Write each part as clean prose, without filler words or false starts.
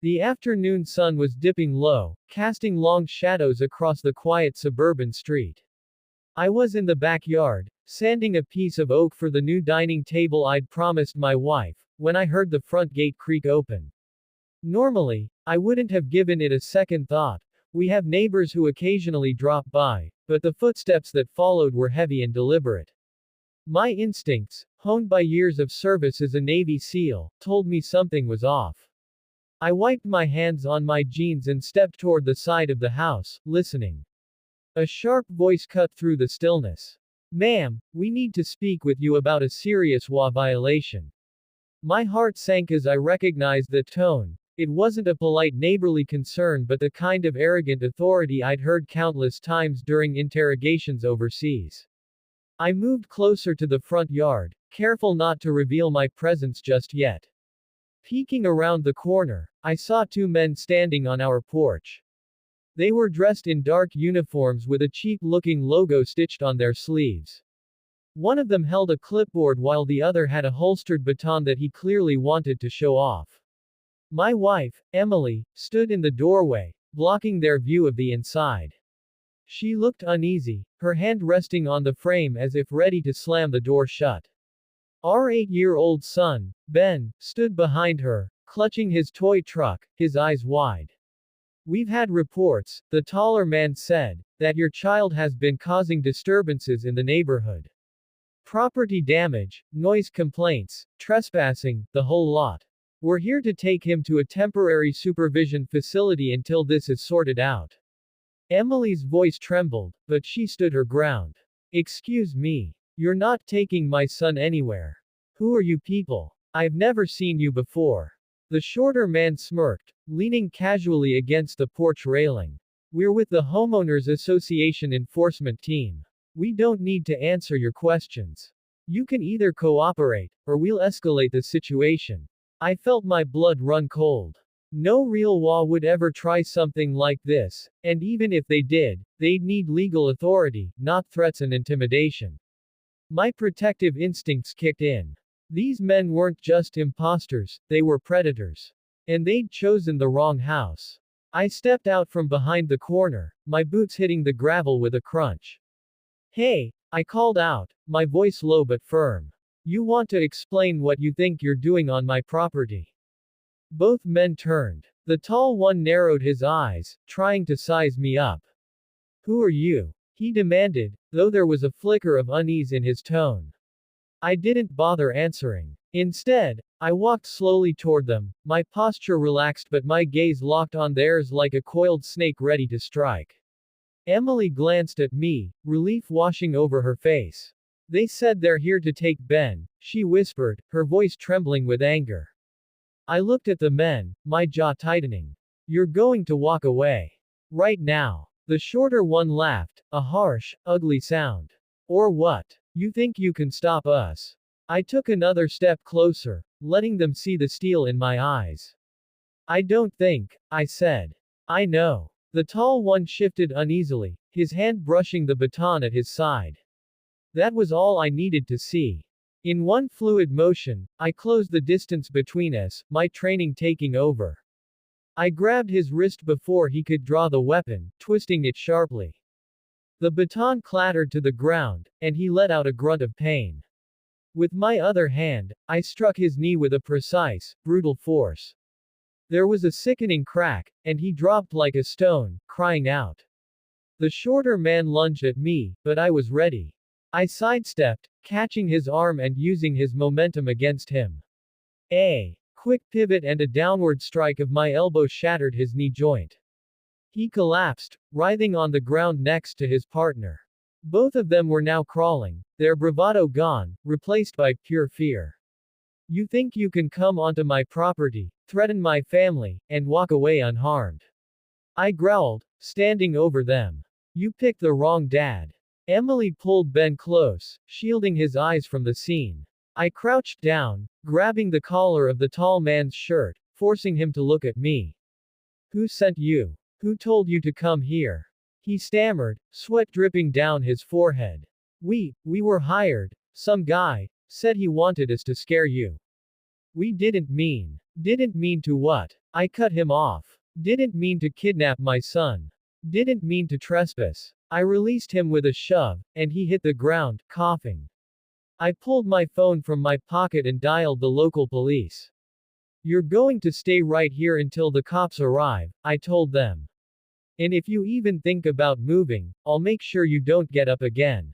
The afternoon sun was dipping low, casting long shadows across the quiet suburban street. I was in the backyard, sanding a piece of oak for the new dining table I'd promised my wife, when I heard the front gate creak open. Normally, I wouldn't have given it a second thought. We have neighbors who occasionally drop by, but the footsteps that followed were heavy and deliberate. My instincts, honed by years of service as a Navy SEAL, told me something was off. I wiped my hands on my jeans and stepped toward the side of the house, listening. A sharp voice cut through the stillness. "Ma'am, we need to speak with you about a serious HOA violation." My heart sank as I recognized the tone. It wasn't a polite neighborly concern but the kind of arrogant authority I'd heard countless times during interrogations overseas. I moved closer to the front yard, careful not to reveal my presence just yet. Peeking around the corner, I saw two men standing on our porch. They were dressed in dark uniforms with a cheap-looking logo stitched on their sleeves. One of them held a clipboard while the other had a holstered baton that he clearly wanted to show off. My wife, Emily, stood in the doorway, blocking their view of the inside. She looked uneasy, her hand resting on the frame as if ready to slam the door shut. Our 8-year-old son, Ben, stood behind her, clutching his toy truck, his eyes wide. "We've had reports," the taller man said, "that your child has been causing disturbances in the neighborhood. Property damage, noise complaints, trespassing, the whole lot. We're here to take him to a temporary supervision facility until this is sorted out." Emily's voice trembled, but she stood her ground. "Excuse me. You're not taking my son anywhere. Who are you people? I've never seen you before." The shorter man smirked, leaning casually against the porch railing. "We're with the Homeowners Association enforcement team. We don't need to answer your questions. You can either cooperate, or we'll escalate the situation." I felt my blood run cold. No real HOA would ever try something like this, and even if they did, they'd need legal authority, not threats and intimidation. My protective instincts kicked in. These men weren't just imposters, they were predators. And they'd chosen the wrong house. I stepped out from behind the corner, my boots hitting the gravel with a crunch. "Hey," I called out, my voice low but firm. "You want to explain what you think you're doing on my property?" Both men turned. The tall one narrowed his eyes, trying to size me up. "Who are you?" he demanded, though there was a flicker of unease in his tone. I didn't bother answering. Instead, I walked slowly toward them, my posture relaxed but my gaze locked on theirs like a coiled snake ready to strike. Emily glanced at me, relief washing over her face. "They said they're here to take Ben," she whispered, her voice trembling with anger. I looked at the men, my jaw tightening. "You're going to walk away. Right now." The shorter one laughed, a harsh, ugly sound. "Or what? You think you can stop us?" I took another step closer, letting them see the steel in my eyes. "I don't think," I said. "I know." The tall one shifted uneasily, his hand brushing the baton at his side. That was all I needed to see. In one fluid motion, I closed the distance between us, my training taking over. I grabbed his wrist before he could draw the weapon, twisting it sharply. The baton clattered to the ground, and he let out a grunt of pain. With my other hand, I struck his knee with a precise, brutal force. There was a sickening crack, and he dropped like a stone, crying out. The shorter man lunged at me, but I was ready. I sidestepped, catching his arm and using his momentum against him. A quick pivot and a downward strike of my elbow shattered his knee joint. He collapsed, writhing on the ground next to his partner. Both of them were now crawling, their bravado gone, replaced by pure fear. "You think you can come onto my property, threaten my family, and walk away unharmed?" I growled, standing over them. "You picked the wrong dad." Emily pulled Ben close, shielding his eyes from the scene. I crouched down, grabbing the collar of the tall man's shirt, forcing him to look at me. "Who sent you? Who told you to come here?" He stammered, sweat dripping down his forehead. We were hired. Some guy said he wanted us to scare you." Didn't mean to what?" I cut him off. Didn't mean to kidnap my son. Didn't mean to trespass. I released him with a shove, and he hit the ground, coughing. I pulled my phone from my pocket and dialed the local police. You're going to stay right here until the cops arrive, I told them. And if you even think about moving, I'll make sure you don't get up again.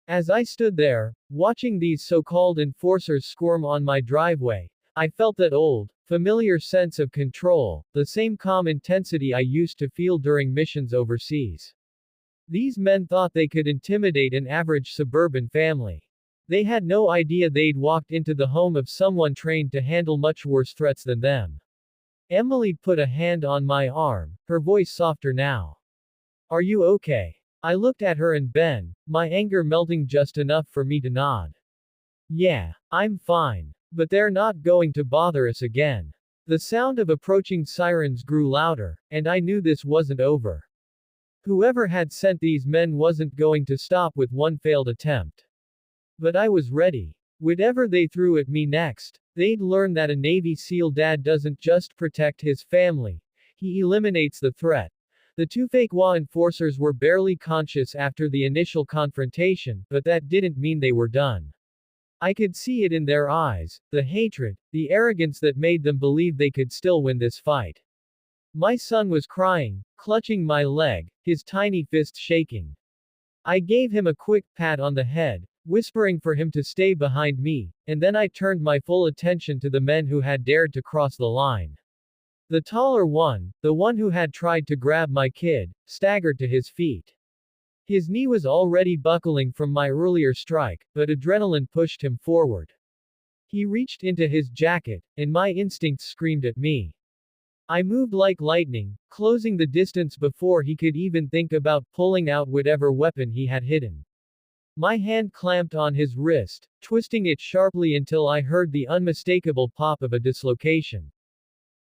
As I stood there, watching these so-called enforcers squirm on my driveway, I felt that old, familiar sense of control, the same calm intensity I used to feel during missions overseas. These men thought they could intimidate an average suburban family. They had no idea they'd walked into the home of someone trained to handle much worse threats than them. Emily put a hand on my arm, her voice softer now. Are you okay? I looked at her and Ben, my anger melting just enough for me to nod. Yeah, I'm fine. But they're not going to bother us again. The sound of approaching sirens grew louder, and I knew this wasn't over. Whoever had sent these men wasn't going to stop with one failed attempt. But I was ready. Whatever they threw at me next, they'd learn that a Navy SEAL dad doesn't just protect his family, he eliminates the threat. The two fake HOA enforcers were barely conscious after the initial confrontation, but that didn't mean they were done. I could see it in their eyes, the hatred, the arrogance that made them believe they could still win this fight. My son was crying, clutching my leg, his tiny fist shaking. I gave him a quick pat on the head, whispering for him to stay behind me, and then I turned my full attention to the men who had dared to cross the line. The taller one, the one who had tried to grab my kid, staggered to his feet. His knee was already buckling from my earlier strike, but adrenaline pushed him forward. He reached into his jacket, and my instincts screamed at me. I moved like lightning, closing the distance before he could even think about pulling out whatever weapon he had hidden. My hand clamped on his wrist, twisting it sharply until I heard the unmistakable pop of a dislocation.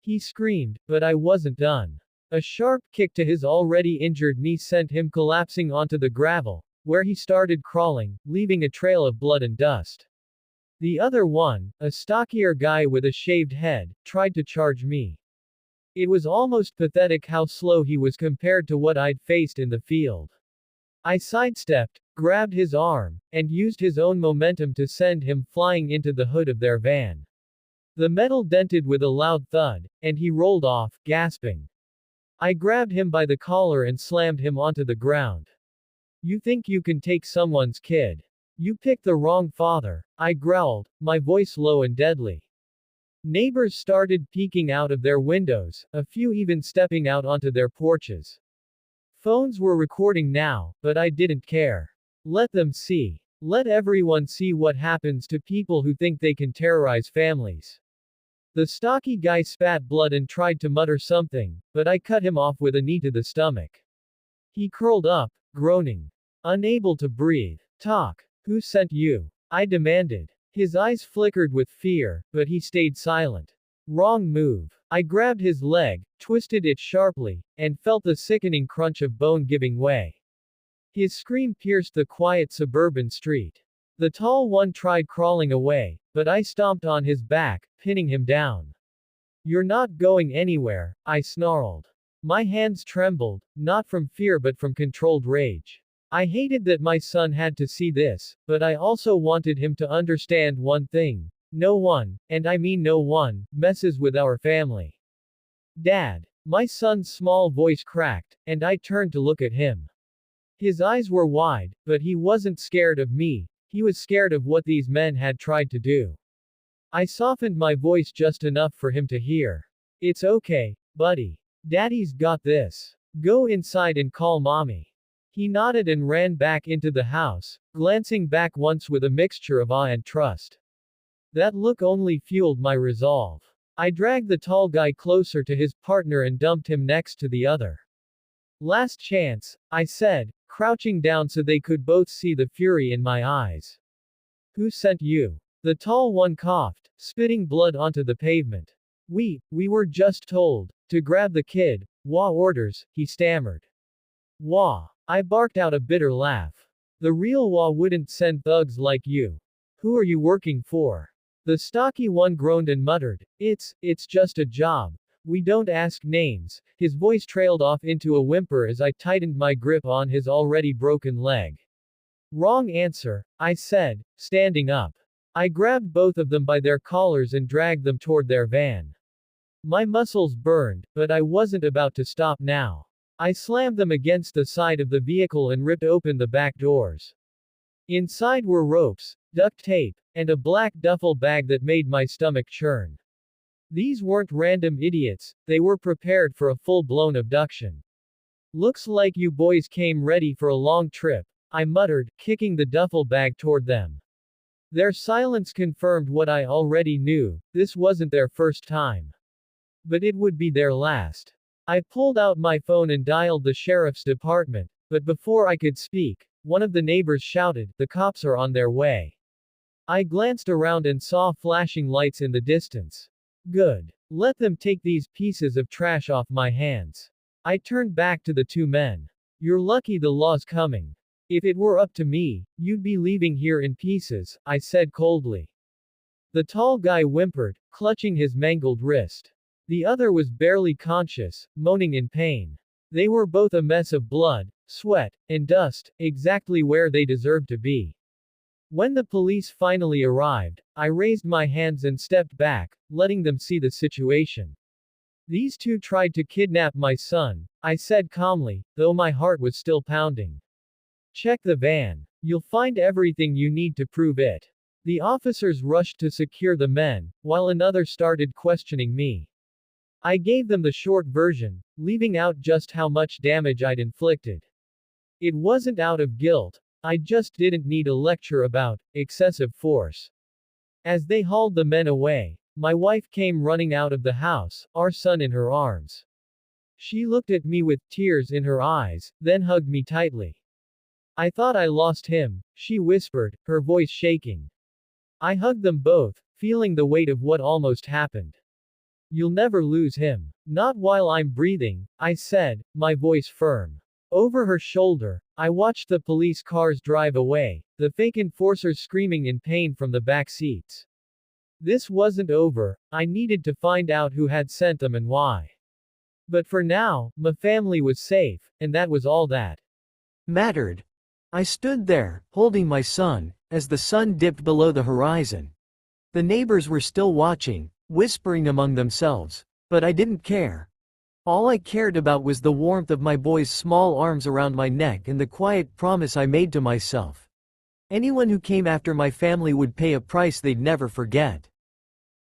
He screamed, but I wasn't done. A sharp kick to his already injured knee sent him collapsing onto the gravel, where he started crawling, leaving a trail of blood and dust. The other one, a stockier guy with a shaved head, tried to charge me. It was almost pathetic how slow he was compared to what I'd faced in the field. I sidestepped, grabbed his arm, and used his own momentum to send him flying into the hood of their van. The metal dented with a loud thud, and he rolled off, gasping. I grabbed him by the collar and slammed him onto the ground. You think you can take someone's kid? You picked the wrong father, I growled, my voice low and deadly. Neighbors started peeking out of their windows, a few even stepping out onto their porches. Phones were recording now, but I didn't care. Let them see. Let everyone see what happens to people who think they can terrorize families. The stocky guy spat blood and tried to mutter something, but I cut him off with a knee to the stomach. He curled up, groaning. Unable to breathe. Talk. Who sent you? I demanded. His eyes flickered with fear, but he stayed silent. Wrong move. I grabbed his leg, twisted it sharply, and felt the sickening crunch of bone giving way. His scream pierced the quiet suburban street. The tall one tried crawling away, but I stomped on his back, pinning him down. You're not going anywhere, I snarled. My hands trembled, not from fear but from controlled rage. I hated that my son had to see this, but I also wanted him to understand one thing. No one, and I mean no one, messes with our family. Dad. My son's small voice cracked, and I turned to look at him. His eyes were wide, but he wasn't scared of me, he was scared of what these men had tried to do. I softened my voice just enough for him to hear. It's okay, buddy. Daddy's got this. Go inside and call mommy. He nodded and ran back into the house, glancing back once with a mixture of awe and trust. That look only fueled my resolve. I dragged the tall guy closer to his partner and dumped him next to the other. Last chance, I said, crouching down so they could both see the fury in my eyes. Who sent you? The tall one coughed, spitting blood onto the pavement. We were just told to grab the kid. WA orders, he stammered. WA. I barked out a bitter laugh. The real WA wouldn't send thugs like you. Who are you working for? The stocky one groaned and muttered, It's just a job. We don't ask names. His voice trailed off into a whimper as I tightened my grip on his already broken leg. Wrong answer, I said, standing up. I grabbed both of them by their collars and dragged them toward their van. My muscles burned, but I wasn't about to stop now. I slammed them against the side of the vehicle and ripped open the back doors. Inside were ropes, duct tape, and a black duffel bag that made my stomach churn. These weren't random idiots, they were prepared for a full-blown abduction. Looks like you boys came ready for a long trip, I muttered, kicking the duffel bag toward them. Their silence confirmed what I already knew, this wasn't their first time. But it would be their last. I pulled out my phone and dialed the sheriff's department, but before I could speak, one of the neighbors shouted, "The cops are on their way." I glanced around and saw flashing lights in the distance. Good. Let them take these pieces of trash off my hands. I turned back to the two men. You're lucky the law's coming. If it were up to me, you'd be leaving here in pieces, I said coldly. The tall guy whimpered, clutching his mangled wrist. The other was barely conscious, moaning in pain. They were both a mess of blood, sweat, and dust, exactly where they deserved to be. When the police finally arrived, I raised my hands and stepped back, letting them see the situation. These two tried to kidnap my son, I said calmly, though my heart was still pounding. Check the van. You'll find everything you need to prove it. The officers rushed to secure the men, while another started questioning me. I gave them the short version, leaving out just how much damage I'd inflicted. It wasn't out of guilt, I just didn't need a lecture about excessive force. As they hauled the men away, my wife came running out of the house, our son in her arms. She looked at me with tears in her eyes, then hugged me tightly. I thought I lost him, she whispered, her voice shaking. I hugged them both, feeling the weight of what almost happened. You'll never lose him. Not while I'm breathing, I said, my voice firm. Over her shoulder, I watched the police cars drive away, the fake enforcers screaming in pain from the back seats. This wasn't over, I needed to find out who had sent them and why. But for now, my family was safe, and that was all that mattered. I stood there, holding my son, as the sun dipped below the horizon. The neighbors were still watching, whispering among themselves, but I didn't care. All I cared about was the warmth of my boy's small arms around my neck and the quiet promise I made to myself. Anyone who came after my family would pay a price they'd never forget.